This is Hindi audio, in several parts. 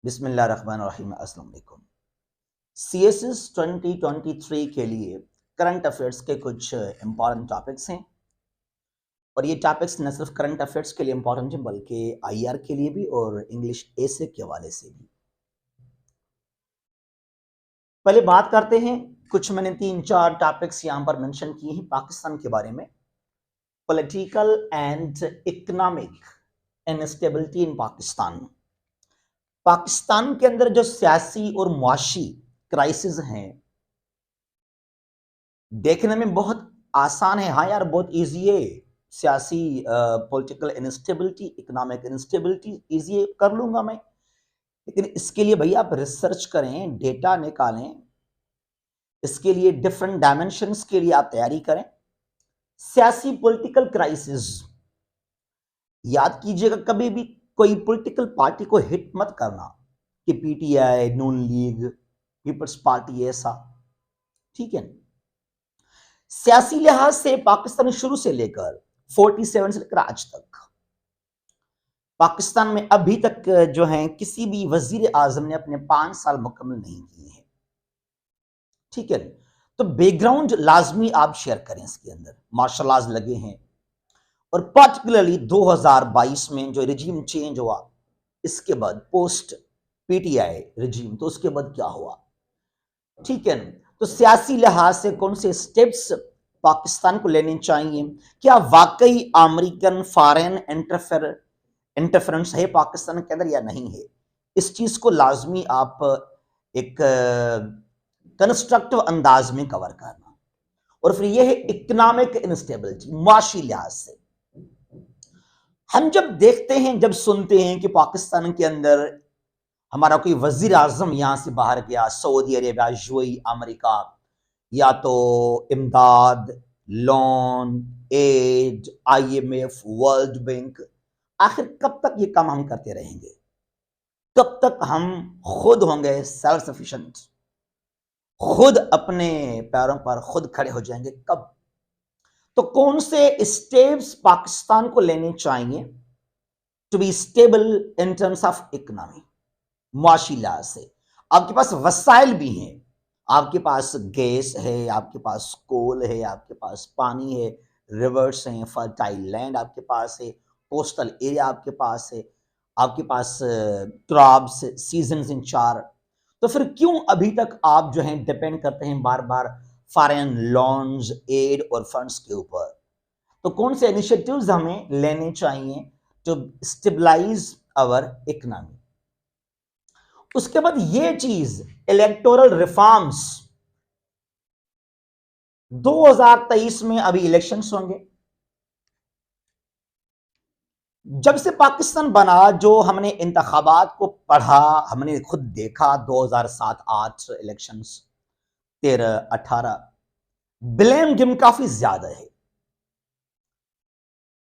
बिस्मिल्लाहिर्रहमानिर्रहीम। अस्सलाम वालेकुम। सीएसएस 2023 के लिए करंट अफेयर्स के कुछ इंपॉर्टेंट टॉपिक्स हैं और ये टॉपिक्स न सिर्फ करंट अफेयर्स के लिए इंपॉर्टेंट हैं बल्कि आईआर के लिए भी और इंग्लिश एसे के हवाले से भी। पहले बात करते हैं, कुछ मैंने 3-4 टॉपिक्स यहाँ पर मेंशन किए हैं पाकिस्तान के बारे में। पॉलिटिकल एंड इकोनॉमिक इनस्टेबिलिटी इन पाकिस्तान। पाकिस्तान के अंदर जो सियासी और मुआशी क्राइसिस हैं, देखने में बहुत आसान है। हाँ यार, बहुत इजी है। सियासी political instability, economic instability easy है, कर लूंगा मैं। लेकिन इसके लिए भैया आप रिसर्च करें, डेटा निकालें, इसके लिए डिफरेंट डायमेंशंस के लिए आप तैयारी करें। सियासी पॉलिटिकल क्राइसिस, याद कीजिएगा कभी भी कोई पॉलिटिकल पार्टी को हिट मत करना कि पीटीआई, नून लीग, पीपल्स पार्टी ऐसा, ठीक है। सियासी लिहाज से पाकिस्तान शुरू से लेकर 47 से लेकर आज तक पाकिस्तान में अभी तक जो है किसी भी वजीर आजम ने अपने 5 साल मुकम्मल नहीं किए हैं, ठीक है। तो बैकग्राउंड लाजमी आप शेयर करें। इसके अंदर मार्शल लॉज लगे हैं और पर्टिकुलरली 2022 में जो रिजीम चेंज हुआ, इसके बाद पोस्ट पीटीआई रिजीम, तो उसके बाद क्या हुआ, ठीक है। तो सियासी लिहाज से कौन से स्टेप्स पाकिस्तान को लेने चाहिए? क्या वाकई अमेरिकन फॉरेन इंटरफेरेंस है पाकिस्तान के अंदर या नहीं है? इस चीज को लाजमी आप एक कंस्ट्रक्टिव अंदाज में कवर करना। और फिर यह है इकोनॉमिक इंस्टेबिलिटी, माशी लिहाज से। हम जब देखते हैं, जब सुनते हैं कि पाकिस्तान के अंदर हमारा कोई वजीर आजम यहां से बाहर गया, सऊदी अरेबिया, यूएई, अमेरिका, या तो इमदाद, loan, aid, IMF, world bank, आखिर कब तक ये काम हम करते रहेंगे? कब तक हम खुद होंगे सेल्फ सफिशिएंट, खुद अपने पैरों पर खुद खड़े हो जाएंगे? कब? तो कौन से स्टेप्स पाकिस्तान को लेने चाहिए to be stable in terms of economy, मुआशी लिहाज से? आपके पास वसाइल भी हैं, आपके पास गैस है, आपके पास कोल है, आपके पास पानी है, रिवर्स हैं, फर्टाइल लैंड आपके पास है, कोस्टल एरिया आपके पास है, आपके पास क्रॉप्स, सीजन्स इन 4। तो फिर क्यों अभी तक आप जो हैं डिपेंड करते हैं बार बार फॉरेन लोन्स, एड और फंड्स के ऊपर? तो कौन से इनिशिएटिव्स हमें लेने चाहिए टू स्टेबलाइज आवर इकोनॉमी? उसके बाद ये चीज, इलेक्टोरल रिफॉर्म्स। 2023 में अभी इलेक्शंस होंगे। जब से पाकिस्तान बना, जो हमने इंतखाबात को पढ़ा, हमने खुद देखा, 2007-8 इलेक्शंस, 13-18, ब्लेम गेम काफी ज्यादा है।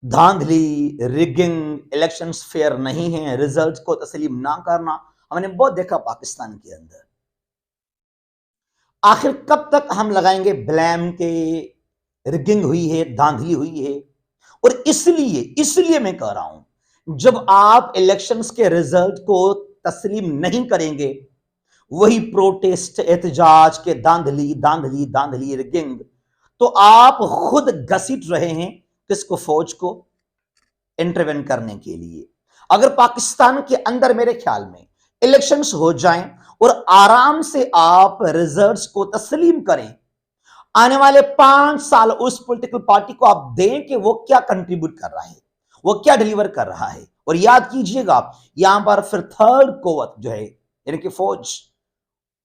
धांधली, रिगिंग, इलेक्शंस फेयर नहीं है, रिजल्ट को तस्लीम ना करना, हमने बहुत देखा पाकिस्तान के अंदर। आखिर कब तक हम लगाएंगे ब्लेम के रिगिंग हुई है, धांधली हुई है? और इसलिए मैं कह रहा हूं, जब आप इलेक्शंस के रिजल्ट को तस्लीम नहीं करेंगे, वही प्रोटेस्ट, एहतजाज के धांधली धांधली धांधली, रिगिंग, तो आप खुद घसीट रहे हैं किसको? फौज को इंटरवेन करने के लिए। अगर पाकिस्तान के अंदर मेरे ख्याल में इलेक्शंस हो जाएं और आराम से आप रिजल्ट्स को तस्लीम करें, आने वाले 5 साल उस पॉलिटिकल पार्टी को आप दें कि वो क्या कंट्रीब्यूट कर रहा है, वो क्या डिलीवर कर रहा है। और याद कीजिएगा, यहां पर फिर थर्ड कुव्वत जो है, यानी कि फौज,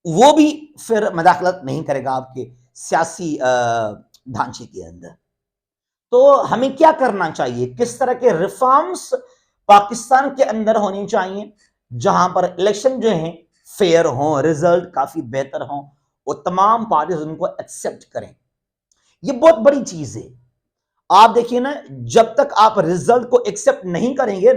वो भी फिर मदाखलत नहीं करेगा आपके सियासी ढांचे के अंदर। तो हमें क्या करना चाहिए? किस तरह के रिफॉर्म्स पाकिस्तान के अंदर होने चाहिए जहां पर इलेक्शन जो है फेयर हो, रिजल्ट काफी बेहतर हो, वो तमाम पार्टीज उनको एक्सेप्ट करें। ये बहुत बड़ी चीज है। आप देखिए ना, जब तक आप रिजल्ट को एक्सेप्ट नहीं करेंगे,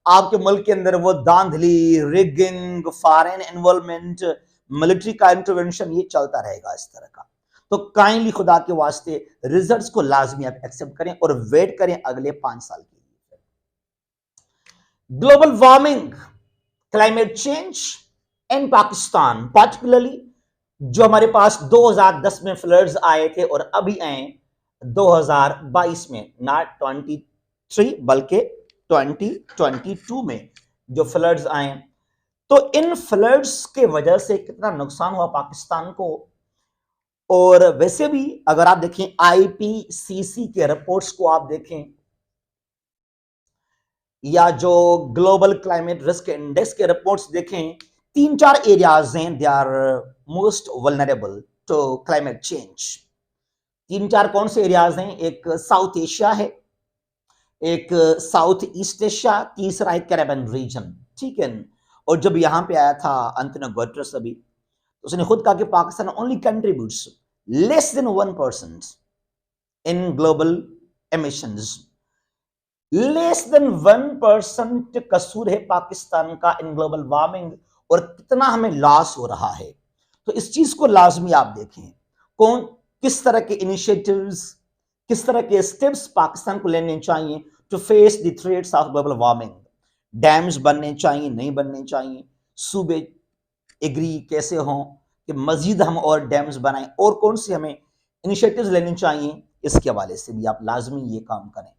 आपके मुल्क के अंदर वो धांधली, रिगिंग, फॉरेन इन्वॉल्वमेंट, मिलिट्री का इंटरवेंशन, ये चलता रहेगा इस तरह का। तो काइंडली खुदा के वास्ते रिजल्ट्स को लाजमी आप एक्सेप्ट करें और वेट करें अगले 5 साल के लिए। ग्लोबल वार्मिंग, क्लाइमेट चेंज, इन पाकिस्तान पार्टिकुलरली जो हमारे पास 2010 में फ्लड्स आए थे और अभी आए 2022 में, ना 23 बल्कि 2022 में जो फ्लड्स आए, तो इन फ्लड्स के वजह से कितना नुकसान हुआ पाकिस्तान को। और वैसे भी अगर आप देखें आईपीसीसी के रिपोर्ट्स को आप देखें या जो ग्लोबल क्लाइमेट रिस्क इंडेक्स के रिपोर्ट्स देखें, 3-4 एरियाज हैं they are most vulnerable to climate change. 3-4 कौन से एरियाज हैं? एक साउथ एशिया है, एक साउथ ईस्ट एशिया, तीसरा है कैरेबियन रीजन, ठीक है। और जब यहां पे आया था अंतोनियो गुटेरेस अभी, तो उसने खुद कहा कि Pakistan only contributes less than 1% in global emissions. Less than 1% कसूर है पाकिस्तान का इन ग्लोबल वार्मिंग, और कितना हमें लॉस हो रहा है। तो इस चीज को लाजमी आप देखें, कौन किस तरह के इनिशिएटिव्स, किस तरह के स्टेप्स पाकिस्तान को लेने चाहिए to face the threats of global warming. Dams बनने चाहिए, नहीं बनने चाहिए, सूबे एग्री कैसे हों कि मजीद हम और डैम्स बनाएं, और कौन से हमें इनिशिएटिव्स लेने चाहिए, इसके हवाले से भी आप लाजमी ये काम करें।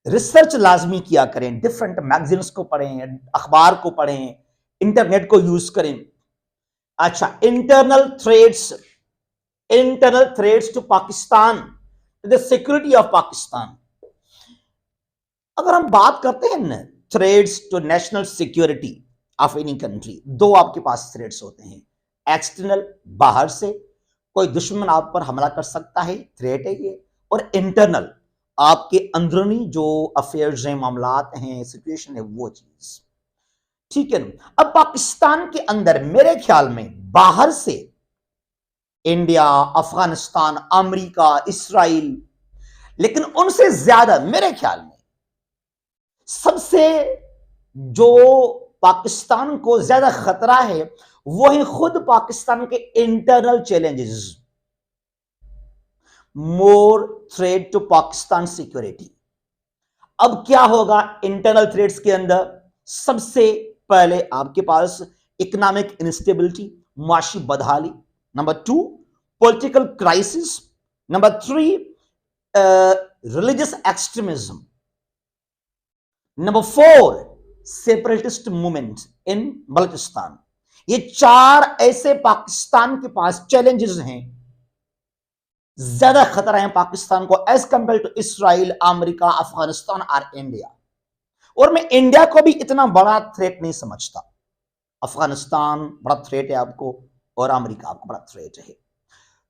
रिसर्च लाजमी किया करें, डिफरेंट मैगजीन्स को पढ़ें, अखबार को पढ़ें, इंटरनेट को यूज करें। अच्छा, internal threats to Pakistan, the security of Pakistan. अगर हम बात करते हैं ना threats to national security of any country, दो आपके पास थ्रेट्स होते हैं। एक्सटर्नल, बाहर से कोई दुश्मन आप पर हमला कर सकता है, थ्रेट है ये। और इंटरनल, आपके अंदरूनी जो अफेयर्स हैं, मामलात हैं, सिचुएशन है, वो चीज, ठीक है। अब पाकिस्तान के अंदर मेरे ख्याल में बाहर से इंडिया, अफगानिस्तान, अमेरिका, इस्राइल, लेकिन उनसे ज्यादा मेरे ख्याल में सबसे जो पाकिस्तान को ज्यादा खतरा है वो है खुद पाकिस्तान के internal challenges. More threat to Pakistan security. अब क्या होगा इंटरनल थ्रेट्स के अंदर? सबसे पहले आपके पास इकोनॉमिक इंस्टेबिलिटी, माशी बदहाली। Number 2, political crisis. Number 3, religious extremism. Number 4, separatist movement in Balochistan. ये 4 ऐसे पाकिस्तान के पास चैलेंजेस हैं, ज्यादा खतरा है पाकिस्तान को as compare to Israel, America, Afghanistan और इंडिया। और मैं इंडिया को भी इतना बड़ा थ्रेट नहीं समझता। अफगानिस्तान बड़ा थ्रेट है आपको और अमेरिका आपको बड़ा थ्रेट है।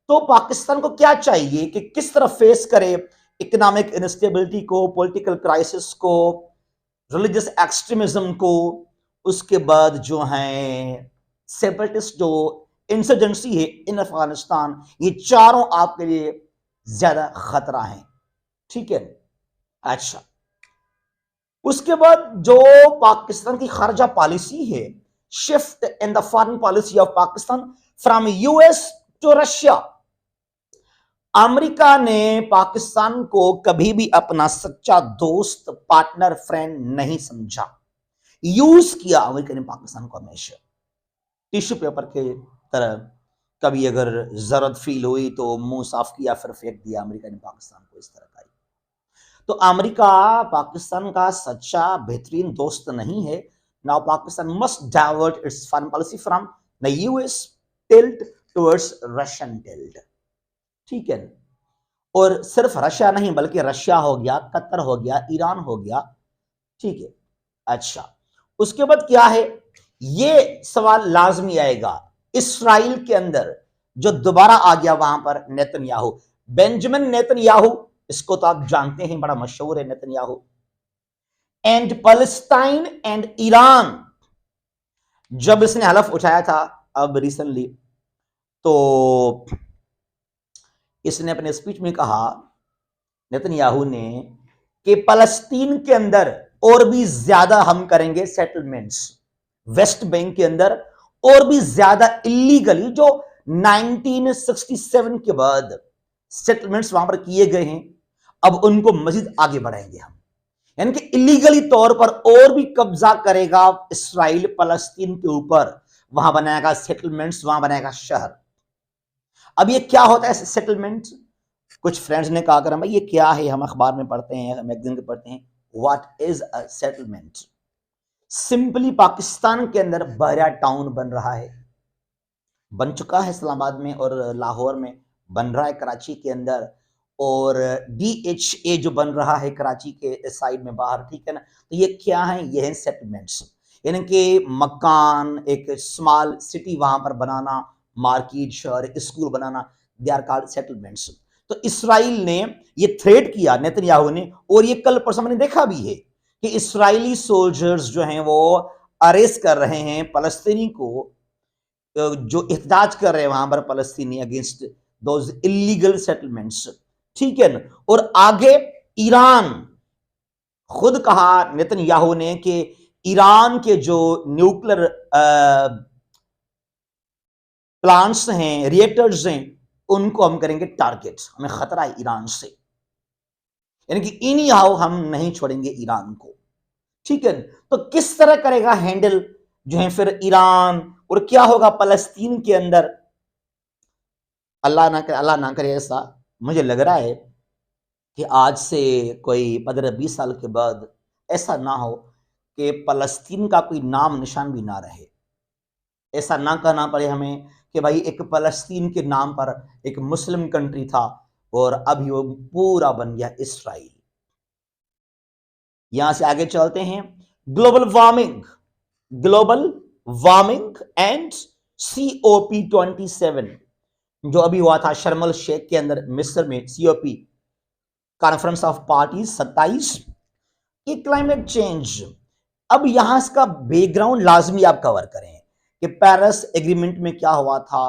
तो पाकिस्तान को क्या चाहिए कि किस तरह फेस करे इकोनॉमिक इंस्टेबिलिटी को, पॉलिटिकल क्राइसिस को, रिलीजियस एक्सट्रीमिज्म को, उसके बाद जो है सेपरेटिस्ट जो इंसर्जेंसी है इन अफगानिस्तान। ये चारों आपके लिए ज्यादा खतरा है, ठीक है। अच्छा, उसके बाद जो पाकिस्तान की खारजा पॉलिसी है, shift in the foreign policy of Pakistan from US to Russia. America ने पाकिस्तान को कभी भी अपना सच्चा दोस्त, पार्टनर, फ्रेंड नहीं समझा। यूज किया अमेरिका ने पाकिस्तान को हमेशा टिश्यू पेपर के तरह। कभी अगर जरूरत फील हुई तो मुंह साफ किया, फिर फेंक दिया अमेरिका ने पाकिस्तान को, इस तरह का। तो अमेरिका पाकिस्तान का सच्चा बेहतरीन दोस्त नहीं है। Now Pakistan must divert it's foreign policy from the US tilt towards Russian tilt, ठीक है। और सिर्फ रशिया नहीं बल्कि रशिया हो गया, कतर हो गया, ईरान हो गया, ठीक है। अच्छा, उसके बाद क्या है, ये सवाल लाजमी आएगा इसराइल के अंदर जो दोबारा आ गया वहां पर नेतन्याहू, बेंजामिन नेतन्याहू, इसको तो आप जानते हैं, बड़ा मशहूर है Netanyahu. And Palestine and Iran, जब इसने हलफ उठाया था अब रिसेंटली, तो इसने अपने स्पीच में कहा नेतन्याहू ने कि फलस्तीन के अंदर और भी ज्यादा हम करेंगे सेटलमेंट्स, वेस्ट बैंक के अंदर और भी ज्यादा इलीगली जो 1967 के बाद सेटलमेंट्स वहां पर किए गए हैं, अब उनको मजीद आगे बढ़ाएंगे हम। यानी कि इलीगली तौर पर और भी कब्जा करेगा इसराइल फलस्तीन के ऊपर, वहां बनाएगा सेटलमेंट्स, वहां बनाएगा शहर। अब ये क्या होता है सेटलमेंट? कुछ फ्रेंड्स ने कहा, कर भाई ये क्या है, हम अखबार में पढ़ते हैं, मैगजीन में पढ़ते हैं। What is a settlement? Simply Pakistan के अंदर बहरा टाउन बन रहा है, बन चुका है इस्लामाबाद में और लाहौर में, बन रहा है कराची के अंदर, और DHA जो बन रहा है कराची के साइड में बाहर, ठीक है ना। तो ये क्या है? ये है सेटलमेंट्स, यानी कि मकान, एक स्मॉल सिटी वहां पर बनाना, मार्केट, शहर, स्कूल बनाना, दे आर कॉल्ड सेटलमेंट्स। तो इसराइल ने ये थ्रेट किया नेतन्याहू ने, और ये कल परसों मैंने देखा भी है कि इसराइली सोल्जर्स जो हैं वो अरेस्ट कर रहे हैं फलस्तीनी को, जो एहतजाज कर रहे हैं वहां पर फलस्तीनी अगेंस्ट दोज इलीगल सेटलमेंट्स, ठीक है ना। और आगे ईरान, खुद कहा नेतन्याहू ने कि ईरान के जो न्यूक्लियर प्लांट्स हैं, रिएक्टर्स हैं, उनको हम करेंगे टारगेट, हमें खतरा है ईरान से, यानी कि इनी हाउ हम नहीं छोड़ेंगे ईरान को, ठीक है। तो किस तरह करेगा हैंडल जो है फिर ईरान, और क्या होगा फलस्तीन के अंदर? अल्लाह ना करे ऐसा। मुझे लग रहा है कि आज से कोई 15-20 साल के बाद ऐसा ना हो कि फलस्तीन का कोई नाम निशान भी ना रहे, ऐसा ना कहना पड़े हमें कि भाई एक फलस्तीन के नाम पर एक मुस्लिम कंट्री था और अभी वो पूरा बन गया इसराइल। यहां से आगे चलते हैं। Global warming, global warming and COP27 जो अभी हुआ था शर्मल शेख के अंदर मिस्र में, COP कॉन्फ्रेंस ऑफ पार्टीज 27, ये क्लाइमेट चेंज। अब यहां इसका बैकग्राउंड लाजमी आप कवर करें कि पेरिस एग्रीमेंट में क्या हुआ था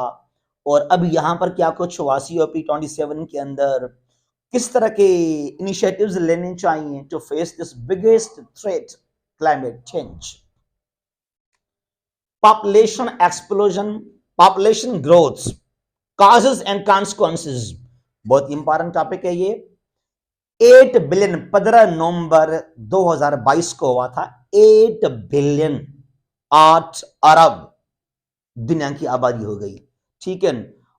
और अब यहां पर क्या कुछ हुआ COP27 के अंदर, किस तरह के इनिशिएटिव्स लेने चाहिए to face this biggest threat, climate change. Population explosion, population growth, causes and consequences, बहुत इंपॉर्टेंट टॉपिक है ये। 8 बिलियन 15 नवंबर 2022 को हुआ था, 8 बिलियन, 8 अरब दुनिया की आबादी हो गई, ठीक है।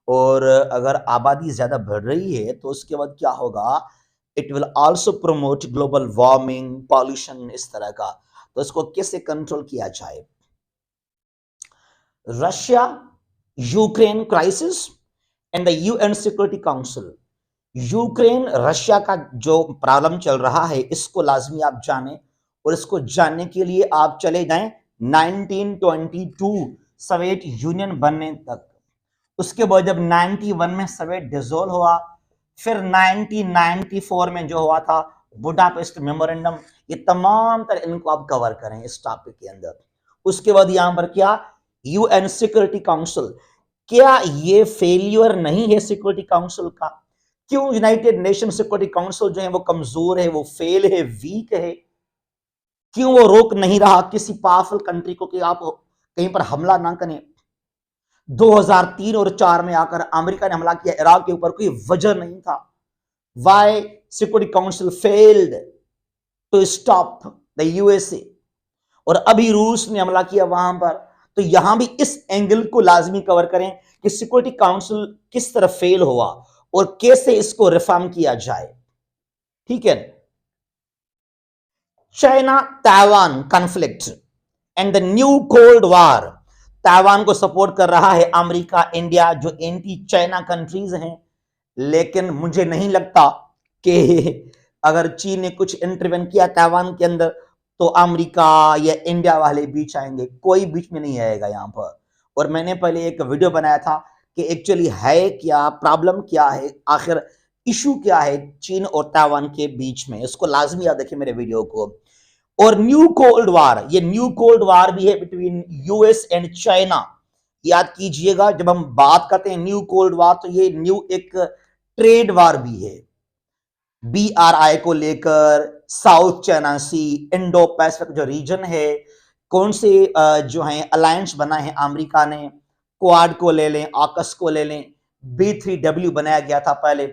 और अगर आबादी ज्यादा बढ़ रही है तो उसके बाद क्या होगा? It will also promote global warming, pollution, इस तरह का। तो इसको कैसे कंट्रोल किया जाए? Russia Ukraine crisis and the UN security council. Ukraine Russia का जो प्रॉब्लम चल रहा है इसको लाजमी आप जानें, और इसको जानने के लिए आप चले जाएं 1922 सोवियत यूनियन बनने तक। उसके बाद जब 91 में सोवियत डिसॉल्व हुआ, फिर 1994 में जो हुआ था बुडापेस्ट मेमोरेंडम, ये तमाम तरह इनको आप कवर करें इस टॉपिक के अंदर। उसके बाद यहां पर क्या? UN सिक्योरिटी काउंसिल, क्या ये फेलियर नहीं है सिक्योरिटी काउंसिल का? क्यों यूनाइटेड नेशन सिक्योरिटी काउंसिल जो है वो कमजोर है, वो फेल है, वीक है? क्यों वो रोक नहीं रहा किसी पावरफुल कंट्री को कि आप कहीं पर हमला ना करें? 2003 और 4 में आकर अमेरिका ने हमला किया इराक के ऊपर, कोई वजह नहीं था। Why security council failed to stop the USA, और अभी रूस ने हमला किया वहां पर। तो यहां भी इस एंगल को लाजमी कवर करें कि सिक्योरिटी काउंसिल किस तरह फेल हुआ और कैसे इसको रिफॉर्म किया जाए, ठीक है। China Taiwan conflict and the new cold war. Taiwan को सपोर्ट कर रहा है अमेरिका, इंडिया, जो एंटी चाइना कंट्रीज हैं, लेकिन मुझे नहीं लगता कि अगर चीन ने कुछ इंटरवेंट किया ताइवान के अंदर तो अमेरिका या इंडिया वाले बीच आएंगे, कोई बीच में नहीं आएगा यहां पर। और मैंने पहले एक वीडियो बनाया था कि एक्चुअली है क्या, प्रॉब्लम क्या है, आखिर इशू क्या है चीन और ताइवान के बीच में, इसको लाजमी याद रखें मेरे वीडियो को। और न्यू कोल्ड वार, ये न्यू कोल्ड वार भी है बिटवीन US एंड चाइना। याद कीजिएगा जब हम बात करते हैं न्यू कोल्ड वार तो ये न्यू एक ट्रेड वार भी है, BRI को लेकर, साउथ चाइना सी, इंडो पैसिफिक जो रीजन है, कौन से जो है अलायंस बनाए हैं अमेरिका ने, क्वाड को ले लें, AUKUS को ले लें, B3W बनाया गया था पहले,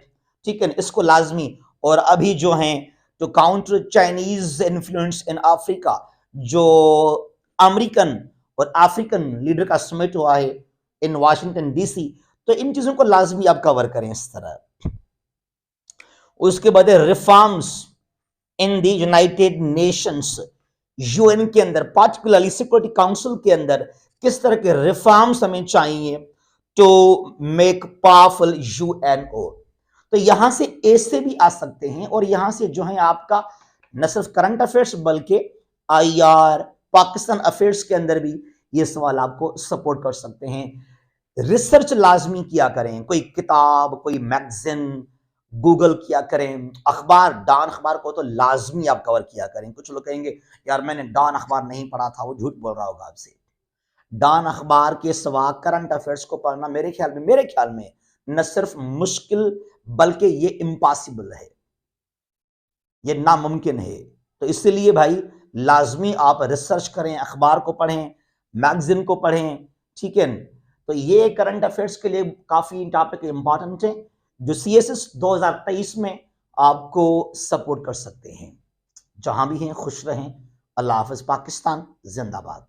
ठीक है, इसको लाजमी। और अभी जो है जो counter Chinese influence in Africa, जो अमेरिकन और अफ्रीकन लीडर का समिट हुआ है इन वाशिंगटन डीसी, तो इन चीजों को लाजमी आप कवर करें इस तरह। उसके बाद reforms in the United Nations, UN के अंदर, पार्टिकुलरली सिक्योरिटी काउंसिल के अंदर किस तरह के रिफॉर्म्स हमें चाहिए टू मेक पावरफुल यूएनओ। तो यहां से ए से भी आ सकते हैं, और यहां से जो है आपका न सिर्फ करंट अफेयर्स बल्कि आईआर, पाकिस्तान अफेयर्स के अंदर भी ये सवाल आपको सपोर्ट कर सकते हैं। रिसर्च लाजमी किया करें, कोई किताब, कोई मैगजीन गूगल किया करें, अखबार, डॉन अखबार को तो लाजमी आप कवर किया करें। कुछ लोग कहेंगे यार मैंने डॉन अखबार नहीं पढ़ा था, वो झूठ बोल रहा होगा आपसे। डॉन अखबार के सिवा करंट अफेयर्स को पढ़ना मेरे ख्याल में न सिर्फ मुश्किल बल्कि ये इम्पॉसिबल है, ये नामुमकिन है। तो इसलिए भाई लाजमी आप रिसर्च करें, अखबार को पढ़ें, मैगजीन को पढ़ें, ठीक है। तो ये करंट अफेयर्स के लिए काफी टॉपिक इंपॉर्टेंट है जो सीएसएस 2023 में आपको सपोर्ट कर सकते हैं। जहां भी हैं खुश रहें। अल्लाह हाफिज। पाकिस्तान जिंदाबाद।